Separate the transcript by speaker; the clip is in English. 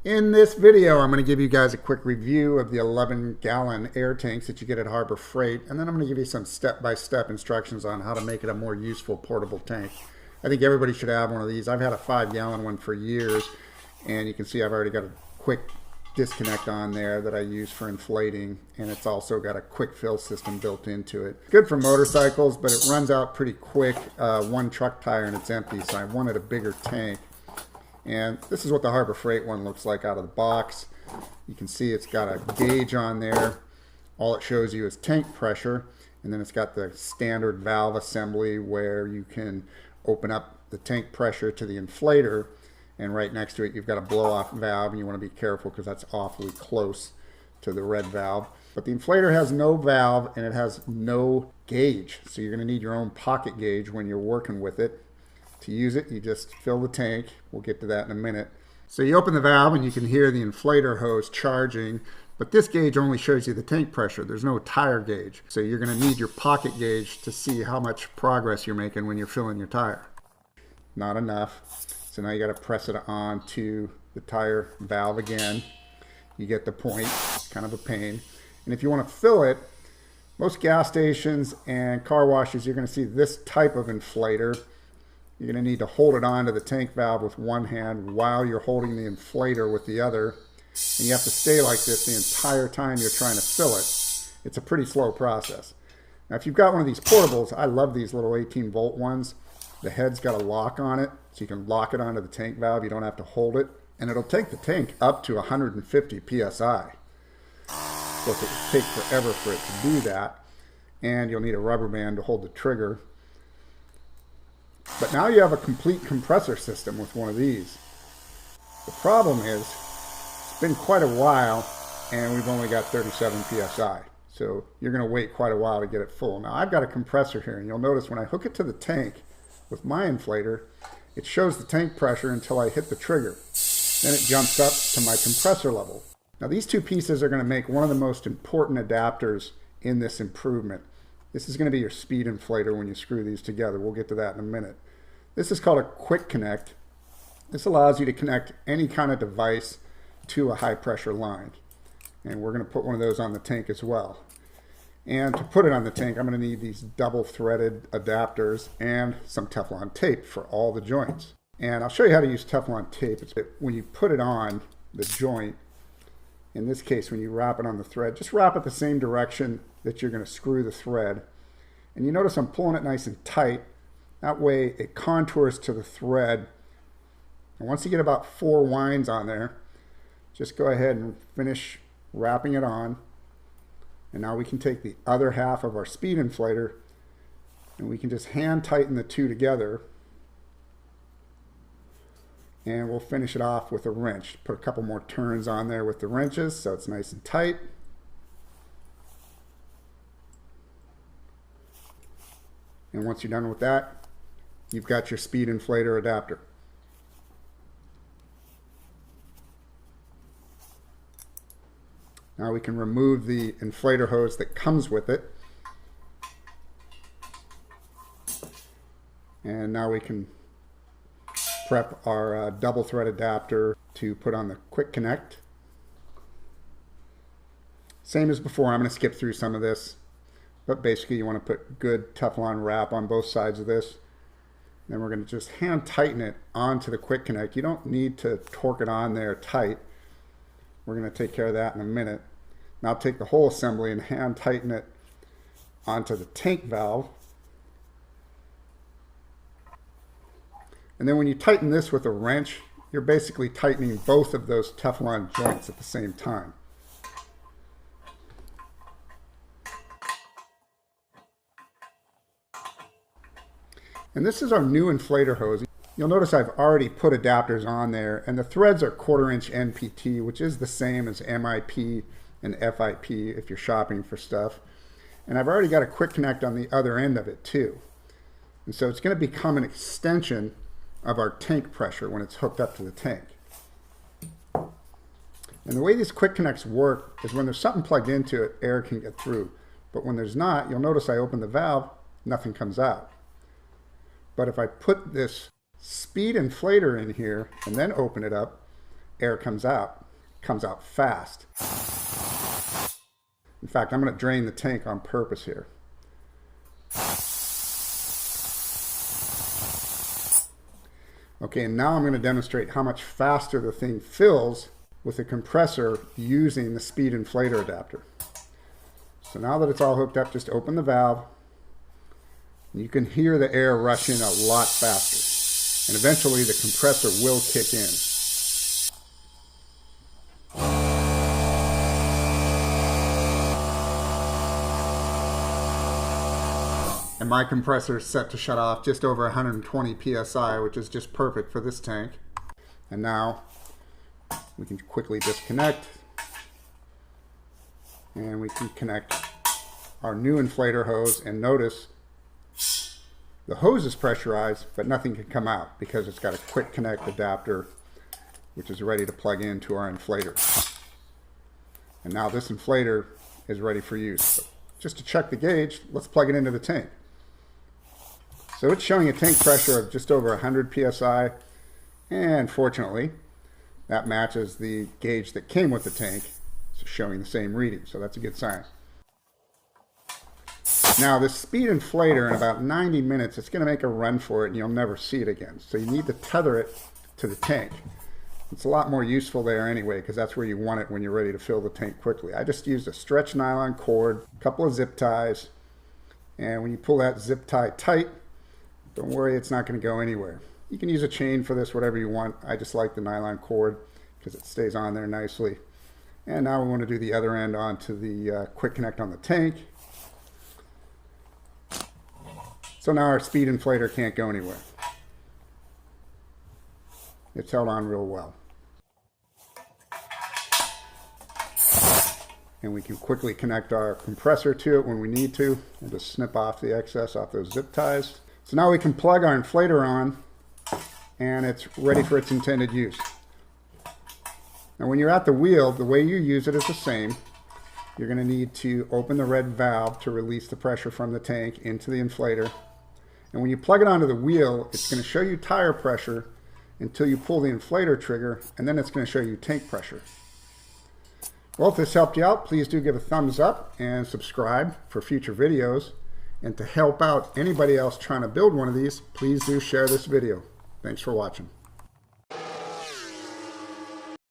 Speaker 1: In this video, I'm going to give you guys a quick review of the 11-gallon air tanks that you get at Harbor Freight, and then I'm going to give you some step-by-step instructions on how to make it a more useful portable tank. I think everybody should have one of these. I've had a 5-gallon one for years, and you can see I've already got a quick disconnect on there that I use for inflating, and it's also got a quick fill system built into it. Good for motorcycles, but it runs out pretty quick. One truck tire and it's empty, so I wanted a bigger tank. And this is what the Harbor Freight one looks like out of the box. You can see it's got a gauge on there. All it shows you is tank pressure, and then it's got the standard valve assembly where you can open up the tank pressure to the inflator, and right next to it you've got a blow-off valve, and you want to be careful because that's awfully close to the red valve. But the inflator has no valve and it has no gauge, so you're going to need your own pocket gauge when you're working with it. To use it, you just fill the tank. We'll get to that in a minute. So you open the valve and you can hear the inflator hose charging, but this gauge only shows you the tank pressure. There's no tire gauge. So you're going to need your pocket gauge to see how much progress you're making when you're filling your tire. Not enough. So now you got to press it onto the tire valve again. You get the point. It's kind of a pain. And if you want to fill it, most gas stations and car washes, you're going to see this type of inflator. You're going to need to hold it onto the tank valve with one hand while you're holding the inflator with the other. And you have to stay like this the entire time you're trying to fill it. It's a pretty slow process. Now, if you've got one of these portables, I love these little 18-volt ones. The head's got a lock on it, so you can lock it onto the tank valve. You don't have to hold it. And it'll take the tank up to 150 PSI. Of course, it will take forever for it to do that. And you'll need a rubber band to hold the trigger. But now you have a complete compressor system with one of these. The problem is, it's been quite a while and we've only got 37 PSI. So you're going to wait quite a while to get it full. Now I've got a compressor here, and you'll notice when I hook it to the tank with my inflator, it shows the tank pressure until I hit the trigger. Then it jumps up to my compressor level. Now these two pieces are going to make one of the most important adapters in this improvement. This is going to be your speed inflator when you screw these together. We'll get to that in a minute. This is called a quick connect. This allows you to connect any kind of device to a high pressure line. And we're going to put one of those on the tank as well. And to put it on the tank, I'm going to need these double threaded adapters and some Teflon tape for all the joints. And I'll show you how to use Teflon tape. When you put it on the joint, in this case when you wrap it on the thread, just wrap it the same direction that you're going to screw the thread. And you notice I'm pulling it nice and tight. That way it contours to the thread. And once you get about 4 winds on there, just go ahead and finish wrapping it on. And now we can take the other half of our speed inflator and we can just hand tighten the two together. And we'll finish it off with a wrench. Put a couple more turns on there with the wrenches so it's nice and tight. And once you're done with that, you've got your speed inflator adapter. Now we can remove the inflator hose that comes with it. And now we can prep our double thread adapter to put on the quick connect. Same as before, I'm going to skip through some of this. But basically you want to put good Teflon wrap on both sides of this. Then we're going to just hand tighten it onto the quick connect. You don't need to torque it on there tight. We're going to take care of that in a minute. Now take the whole assembly and hand tighten it onto the tank valve. And then when you tighten this with a wrench, you're basically tightening both of those Teflon joints at the same time. And this is our new inflator hose. You'll notice I've already put adapters on there, and the threads are 1/4 inch NPT, which is the same as MIP and FIP if you're shopping for stuff. And I've already got a quick connect on the other end of it too. And so it's going to become an extension of our tank pressure when it's hooked up to the tank. And the way these quick connects work is when there's something plugged into it, air can get through. But when there's not, you'll notice I open the valve, nothing comes out. But if I put this speed inflator in here and then open it up, air comes out fast. In fact, I'm going to drain the tank on purpose here. Okay, and now I'm going to demonstrate how much faster the thing fills with the compressor using the speed inflator adapter. So now that it's all hooked up, just open the valve. You can hear the air rush in a lot faster. And eventually the compressor will kick in. And my compressor is set to shut off just over 120 psi, which is just perfect for this tank. And now we can quickly disconnect. And we can connect our new inflator hose, and notice the hose is pressurized, but nothing can come out because it's got a quick connect adapter, which is ready to plug into our inflator. And now this inflator is ready for use. So just to check the gauge, let's plug it into the tank. So it's showing a tank pressure of just over 100 psi, and fortunately, that matches the gauge that came with the tank. It's showing the same reading, so that's a good sign. Now this speed inflator, in about 90 minutes, it's going to make a run for it and you'll never see it again. So you need to tether it to the tank. It's a lot more useful there anyway, because that's where you want it when you're ready to fill the tank quickly. I just used a stretch nylon cord, a couple of zip ties, and when you pull that zip tie tight, don't worry, it's not going to go anywhere. You can use a chain for this, whatever you want. I just like the nylon cord because it stays on there nicely. And now we want to do the other end onto the quick connect on the tank. So now our speed inflator can't go anywhere. It's held on real well. And we can quickly connect our compressor to it when we need to, and just snip off the excess off those zip ties. So now we can plug our inflator on, and it's ready for its intended use. Now when you're at the wheel, the way you use it is the same. You're going to need to open the red valve to release the pressure from the tank into the inflator. And when you plug it onto the wheel, it's going to show you tire pressure until you pull the inflator trigger, and then it's going to show you tank pressure. Well, if this helped you out, please do give a thumbs up and subscribe for future videos. And to help out anybody else trying to build one of these, please do share this video. Thanks for watching.